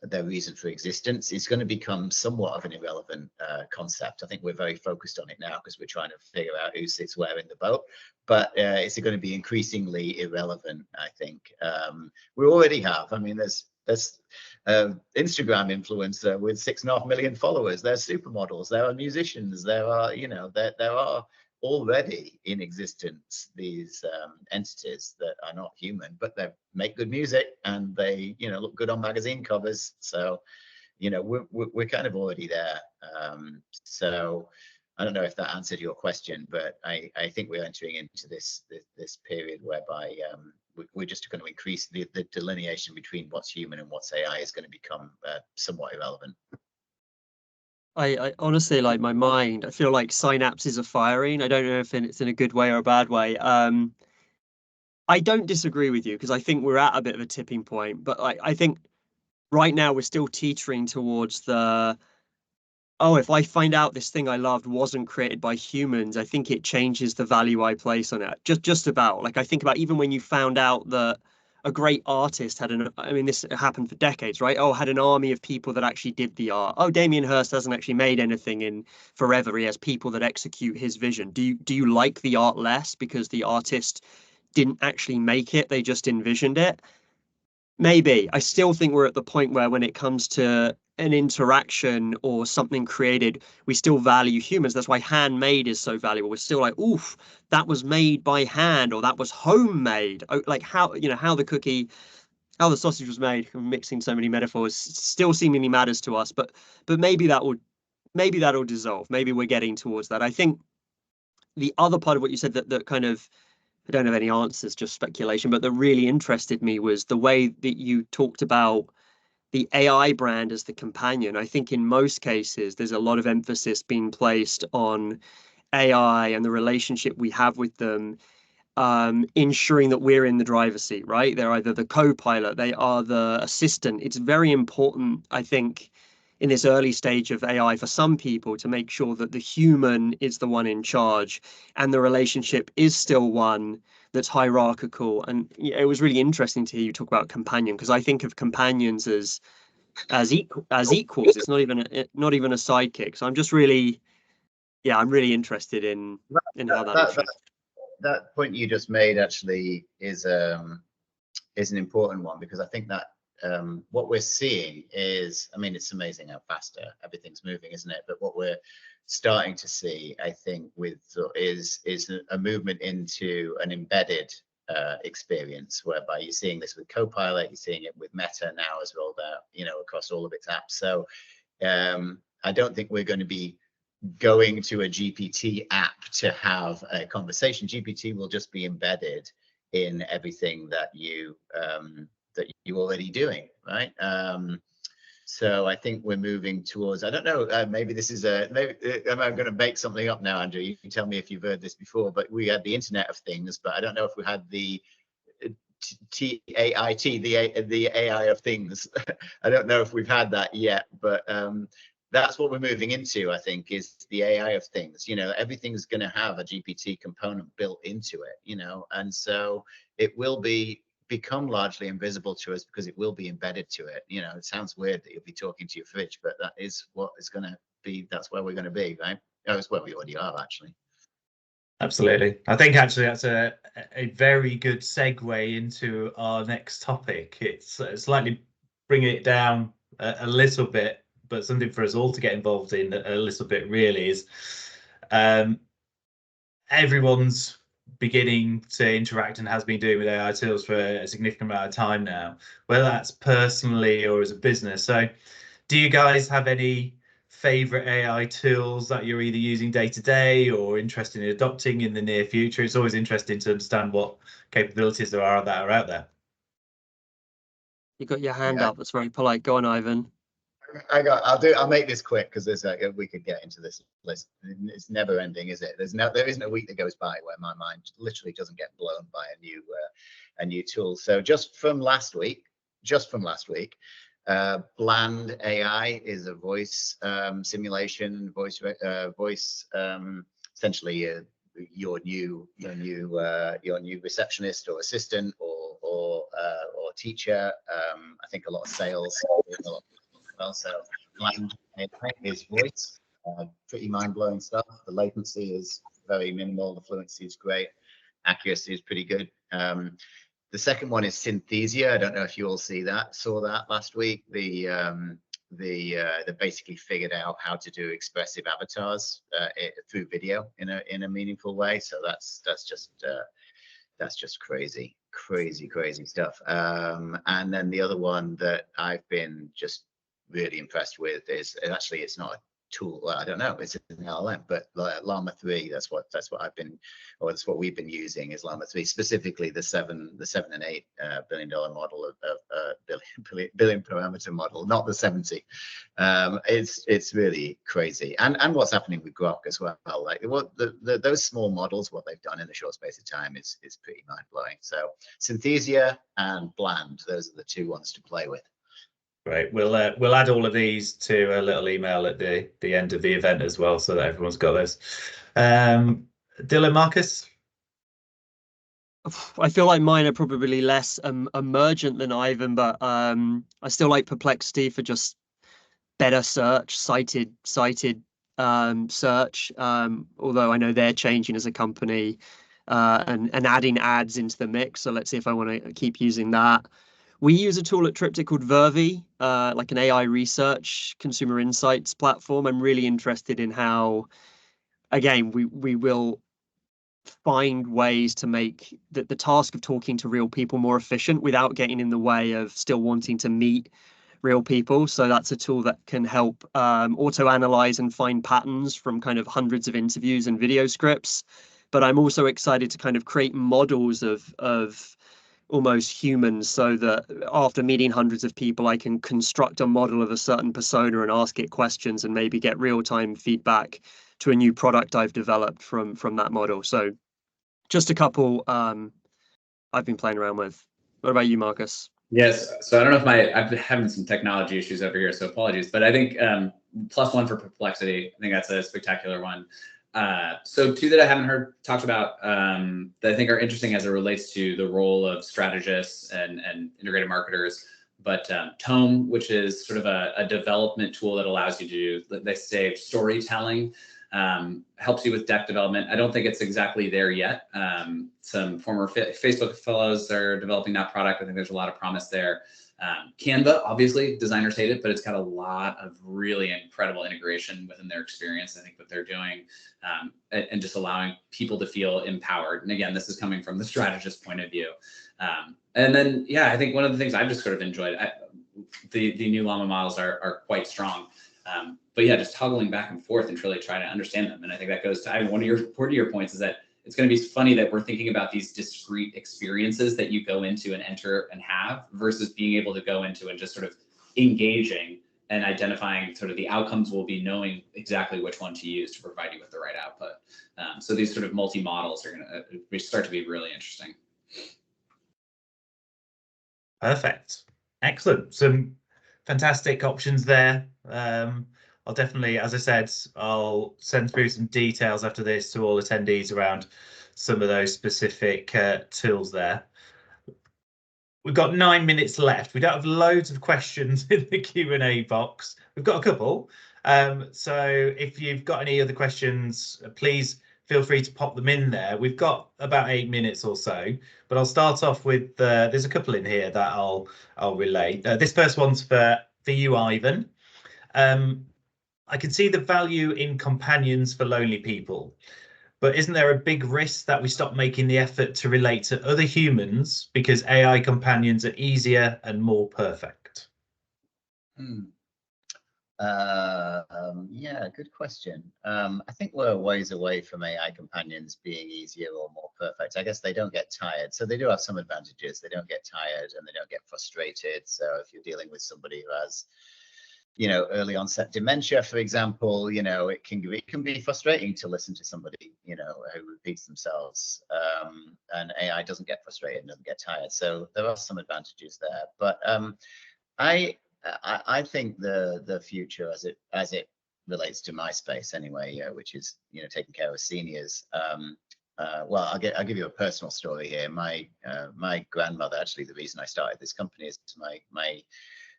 their reason for existence is going to become somewhat of an irrelevant concept. I think we're very focused on it now because we're trying to figure out who sits where in the boat, but it's going to be increasingly irrelevant, I think. We already have, I mean, there's Instagram influencer with 6.5 million followers. There's supermodels, there are musicians, there are, you know, there are already in existence these entities that are not human, but they make good music and they, you know, look good on magazine covers. So, you know, we're kind of already there. So I don't know if that answered your question, but I think we're entering into this period whereby we're just going to increase the delineation between what's human and what's AI is going to become somewhat irrelevant. I honestly, like, my mind, I feel like synapses are firing. I don't know if it's in a good way or a bad way. I don't disagree with you because I think we're at a bit of a tipping point, but I think right now we're still teetering towards the, oh, if I find out this thing I loved wasn't created by humans, I think it changes the value I place on it. Just about, like, I think about even when you found out that a great artist had I mean, this happened for decades, right? Oh, had an army of people that actually did the art. Oh, Damien Hirst hasn't actually made anything in forever. He has people that execute his vision. Do you like the art less because the artist didn't actually make it? They just envisioned it? Maybe. I still think we're at the point where when it comes to an interaction or something created, we still value humans. That's why handmade is so valuable. We're still like, oof, that was made by hand, or that was homemade. Oh, like how, you know, how the sausage was made. I'm mixing so many metaphors. Still seemingly matters to us, but maybe that'll dissolve. Maybe we're getting towards that. I think the other part of what you said that kind of, I don't have any answers, just speculation, but that really interested me was the way that you talked about the AI brand as the companion. I think in most cases, there's a lot of emphasis being placed on AI and the relationship we have with them, ensuring that we're in the driver's seat, right? They're either the co-pilot, they are the assistant. It's very important, I think, in this early stage of AI for some people to make sure that the human is the one in charge and the relationship is still one that's hierarchical. And it was really interesting to hear you talk about companion, because I think of companions as equals. It's not even a sidekick. So I'm just really, I'm really interested in how that shift. That point you just made actually is an important one, because I think that what we're seeing is, I mean, it's amazing how fast everything's moving, isn't it? But what we're starting to see, I think, is a movement into an embedded experience, whereby you're seeing this with Copilot, you're seeing it with Meta now as rolled out, you know, across all of its apps. So I don't think we're going to be going to a GPT app to have a conversation. GPT will just be embedded in everything that you're already doing, right? So I think we're moving towards, I don't know, maybe this is maybe am I going to make something up now, Andrew? You can tell me if you've heard this before, but we had the Internet of Things, but I don't know if we had the TAIT, the AI of Things. I don't know if we've had that yet, but that's what we're moving into, I think, is the AI of Things. You know, everything's going to have a GPT component built into it, you know, and so it will become largely invisible to us because it will be embedded to it. You know, it sounds weird that you'll be talking to your fridge, but that is what is going to be, that's where we're going to be, right? Oh, it's where we already are, actually. Absolutely. I think actually that's a very good segue into our next topic. It's slightly bringing it down a little bit, but something for us all to get involved in a little bit really is everyone's beginning to interact and has been doing with AI tools for a significant amount of time now, whether that's personally or as a business. So do you guys have any favorite AI tools that you're either using day to day or interested in adopting in the near future? It's always interesting to understand what capabilities there are that are out there. You got your hand up. That's very polite. Go on, Ivan. I'll make this quick, because there's we could get into this list. It's never ending, is it? There isn't a week that goes by where my mind literally doesn't get blown by a new tool. So just from last week, Bland AI is a voice simulation, voice essentially your new receptionist or assistant or or teacher. I think a lot of sales as well. So Bland is voice, pretty mind-blowing stuff. The latency is very minimal. The fluency is great. Accuracy is pretty good. The second one is Synthesia. I don't know if you all saw that last week. They basically figured out how to do expressive avatars through video in a meaningful way. So that's just crazy stuff. And then the other one that I've been just really impressed with is, actually it's not a tool, I don't know, it's an LLM, but Llama 3, that's what we've been using, is Llama 3, specifically the 7 and 8 billion dollar model of billion parameter model, not the 70. It's really crazy. And what's happening with Grok as well, like those small models, what they've done in a short space of time is pretty mind-blowing. So Synthesia and Bland, those are the two ones to play with. Great. We'll add all of these to a little email at the end of the event as well, so that everyone's got those. Dylan, Marcus? I feel like mine are probably less emergent than Ivan, but I still like Perplexity for just better search, cited search. Although I know they're changing as a company and adding ads into the mix. So let's see if I want to keep using that. We use a tool at Triptych called Verve, like an AI research consumer insights platform. I'm really interested in how, again, we will find ways to make the task of talking to real people more efficient without getting in the way of still wanting to meet real people. So that's a tool that can help auto-analyze and find patterns from kind of hundreds of interviews and video scripts. But I'm also excited to kind of create models of almost humans, so that after meeting hundreds of people, I can construct a model of a certain persona and ask it questions and maybe get real-time feedback to a new product I've developed from that model. So just a couple I've been playing around with. What about you, Marcus? Yes, so I don't know if I've been having some technology issues over here, so apologies, but I think +1 for Perplexity. I think that's a spectacular one. So two that I haven't heard talked about that I think are interesting as it relates to the role of strategists and integrated marketers, but Tome, which is sort of a development tool that allows you to do, they say, storytelling, helps you with deck development. I don't think it's exactly there yet. Some former Facebook fellows are developing that product. I think there's a lot of promise there. Canva, obviously, designers hate it, but it's got a lot of really incredible integration within their experience. I think what they're doing and just allowing people to feel empowered. And again, this is coming from the strategist point of view. And then, yeah, I think one of the things I've just sort of enjoyed, the new Llama models are quite strong. But yeah, just toggling back and forth and truly trying to understand them. And I think that goes to one of your points is that it's going to be funny that we're thinking about these discrete experiences that you go into and enter and have versus being able to go into and just sort of engaging and identifying sort of the outcomes will be knowing exactly which one to use to provide you with the right output. So these sort of multi-models are going to start to be really interesting. Perfect. Excellent. Some fantastic options there. I'll definitely, as I said, I'll send through some details after this to all attendees around some of those specific tools there. We've got 9 minutes left. We don't have loads of questions in the Q&A box. We've got a couple. So if you've got any other questions, please feel free to pop them in there. We've got about 8 minutes or so, but I'll start off with, there's a couple in here that I'll relay. This first one's for you, Ivan. I can see the value in companions for lonely people, but isn't there a big risk that we stop making the effort to relate to other humans because AI companions are easier and more perfect? Yeah, good question. I think we're a ways away from AI companions being easier or more perfect. I guess they don't get tired. So they do have some advantages. They don't get tired and they don't get frustrated. So if you're dealing with somebody who has, early onset dementia, for example, it can be frustrating to listen to somebody, who repeats themselves. And AI doesn't get frustrated and doesn't get tired. So there are some advantages there. But I think the future, as it relates to my space anyway, which is taking care of seniors, well, I'll give you a personal story here. My grandmother, actually, the reason I started this company is my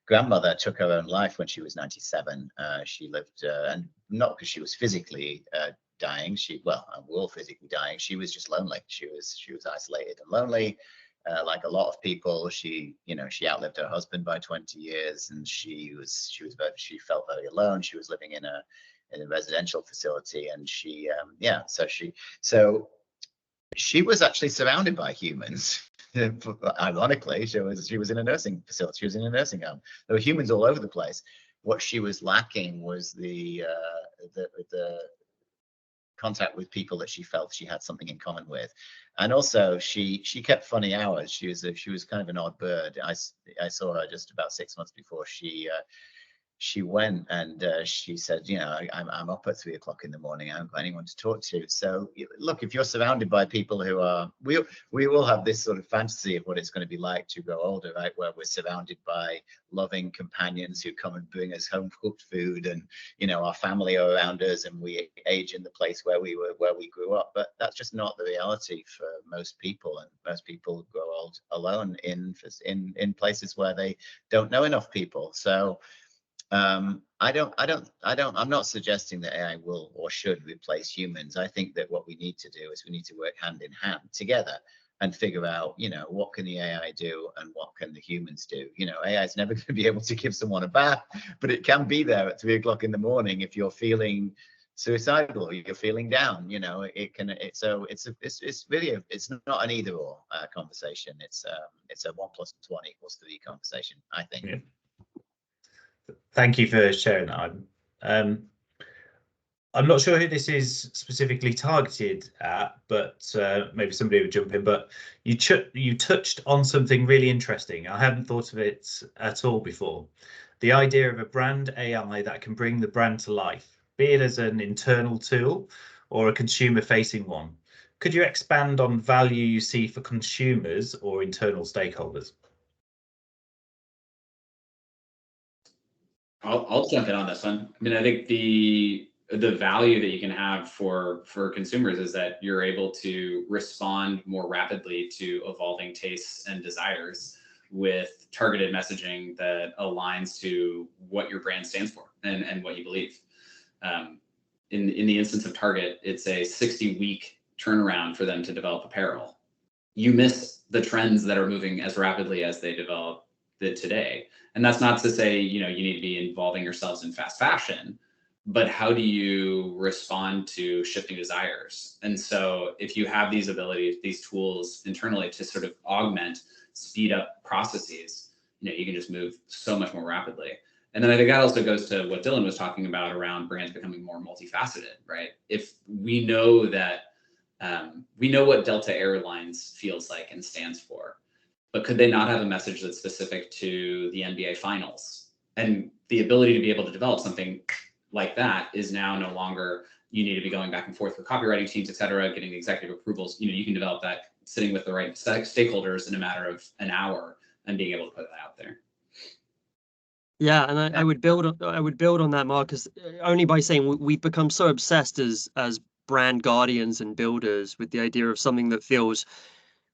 grandmother took her own life when she was 97. She lived, and not because she was physically dying. We're all physically dying. She was just lonely. She was isolated and lonely. Like a lot of people, she outlived her husband by 20 years, and she felt very alone. She was living in a residential facility, and she was actually surrounded by humans. Ironically, she was in a nursing facility. She was in a nursing home. There were humans all over the place. What she was lacking was the contact with people that she felt she had something in common with, and also she kept funny hours. She was kind of an odd bird. I saw her just about 6 months before she went, and she said, I'm up at 3 o'clock in the morning. I haven't got anyone to talk to. So look, if you're surrounded by people who are, we all have this sort of fantasy of what it's going to be like to grow older, right? Where we're surrounded by loving companions who come and bring us home cooked food, and our family are around us, and we age in the place where we grew up. But that's just not the reality for most people, and most people grow old alone in places where they don't know enough people. So I'm not suggesting that AI will or should replace humans. I think that what we need to do is we need to work hand in hand together and figure out, what can the AI do and what can the humans do. AI is never going to be able to give someone a bath, but it can be there at 3 o'clock in the morning if you're feeling suicidal or you're feeling down. It can. It's not an either or conversation. It's a 1 + 1 = 3 conversation, I think. Yeah. Thank you for sharing that. I'm not sure who this is specifically targeted at, but maybe somebody would jump in. But you touched on something really interesting. I hadn't thought of it at all before. The idea of a brand AI that can bring the brand to life, be it as an internal tool or a consumer-facing one. Could you expand on value you see for consumers or internal stakeholders? I'll jump in on this one. I mean, I think the value that you can have for consumers is that you're able to respond more rapidly to evolving tastes and desires with targeted messaging that aligns to what your brand stands for and what you believe. In the instance of Target, it's a 60-week turnaround for them to develop apparel. You miss the trends that are moving as rapidly as they develop today. And that's not to say, you need to be involving yourselves in fast fashion, but how do you respond to shifting desires? And so if you have these abilities, these tools internally to sort of augment, speed up processes, you can just move so much more rapidly. And then I think that also goes to what Dylan was talking about around brands becoming more multifaceted, right? If we know that, we know what Delta Airlines feels like and stands for, but could they not have a message that's specific to the NBA finals? And the ability to be able to develop something like that is now no longer, you need to be going back and forth with copywriting teams, et cetera, getting the executive approvals. You can develop that sitting with the right stakeholders in a matter of an hour and being able to put that out there. Yeah, and I would build on that, Marcus, only by saying we've become so obsessed as brand guardians and builders with the idea of something that feels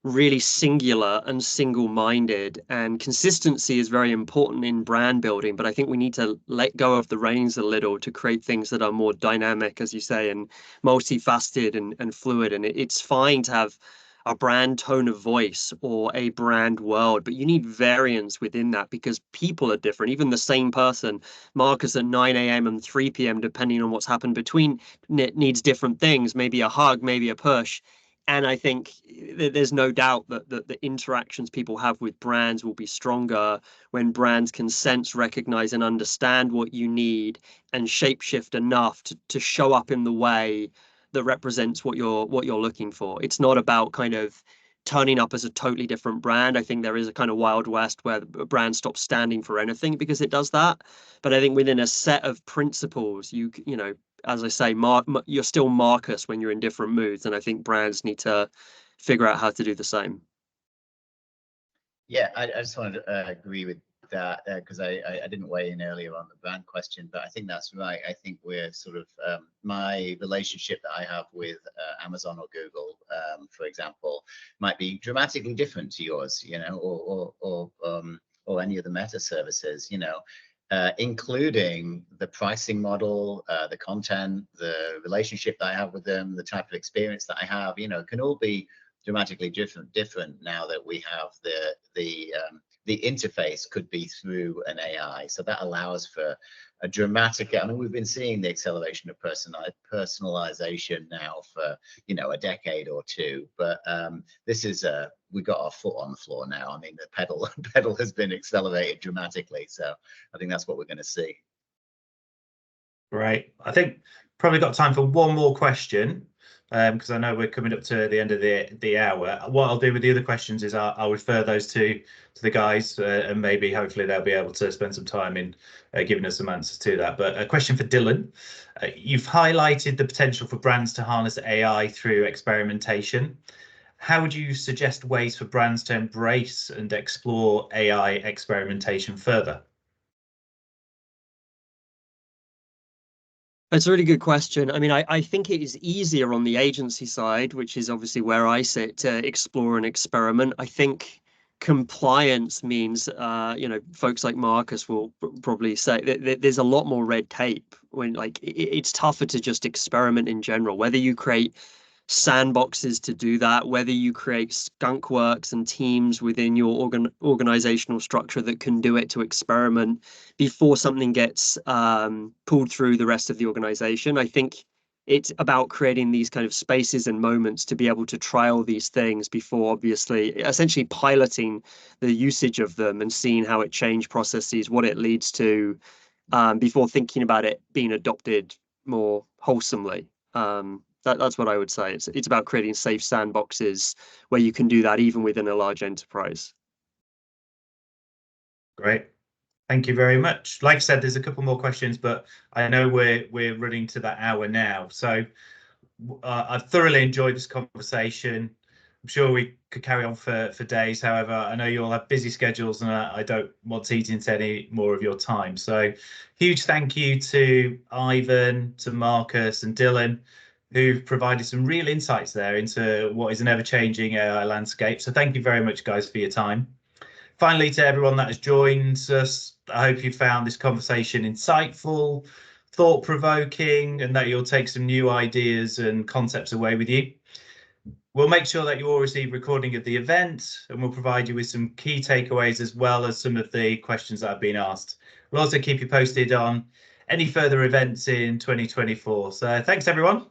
really singular and single-minded, and consistency is very important in brand building, but I think we need to let go of the reins a little to create things that are more dynamic, as you say, and multifaceted and fluid. And it's fine to have a brand tone of voice or a brand world, but you need variance within that because people are different. Even the same person, Marcus at 9 a.m. and 3 p.m., depending on what's happened between, needs different things, maybe a hug, maybe a push. And I think there's no doubt that the interactions people have with brands will be stronger when brands can sense, recognize, and understand what you need and shapeshift enough to show up in the way that represents what you're looking for. It's not about kind of turning up as a totally different brand. I think there is a kind of Wild West where the brand stops standing for anything because it does that. But I think within a set of principles, you know, as I say, you're still Marcus when you're in different moods, and I think brands need to figure out how to do the same. Yeah, I just wanted to agree with that because I didn't weigh in earlier on the brand question, but I think that's right. I think we're sort of my relationship that I have with Amazon or Google, for example, might be dramatically different to yours, you know, or any of the meta services, you know. Including the pricing model, the content, the relationship that I have with them, the type of experience that I have, you know, can all be dramatically different now that we have the interface could be through an AI. So that allows for a dramatic, I mean, we've been seeing the acceleration of personalization now for, you know, a decade or two, but this is we got our foot on the floor now. I mean, the pedal has been accelerated dramatically. So I think that's what we're going to see. Great. I think probably got time for one more question, because I know we're coming up to the end of the hour. What I'll do with the other questions is I'll refer those to the guys, and maybe hopefully they'll be able to spend some time in giving us some answers to that. But a question for Dylan. You've highlighted the potential for brands to harness AI through experimentation. How would you suggest ways for brands to embrace and explore AI experimentation further? That's a really good question. I mean, I think it is easier on the agency side, which is obviously where I sit, to explore and experiment. I think compliance means, you know, folks like Marcus will probably say that there's a lot more red tape when, like, it's tougher to just experiment in general, whether you create sandboxes to do that, whether you create skunk works and teams within your organizational structure that can do it to experiment before something gets pulled through the rest of the organization. I think it's about creating these kind of spaces and moments to be able to trial these things before, obviously, essentially piloting the usage of them and seeing how it changes processes, what it leads to, before thinking about it being adopted more wholesomely. That's what I would say. It's about creating safe sandboxes where you can do that even within a large enterprise. Great. Thank you very much. Like I said, there's a couple more questions, but I know we're running to that hour now. So I've thoroughly enjoyed this conversation. I'm sure we could carry on for days. However, I know you all have busy schedules and I don't want to eat into any more of your time. So huge thank you to Ivan, to Marcus and Dylan, who've provided some real insights there into what is an ever-changing AI landscape. So thank you very much, guys, for your time. Finally, to everyone that has joined us, I hope you found this conversation insightful, thought-provoking, and that you'll take some new ideas and concepts away with you. We'll make sure that you all receive recording of the event, and we'll provide you with some key takeaways as well as some of the questions that have been asked. We'll also keep you posted on any further events in 2024. So thanks, everyone.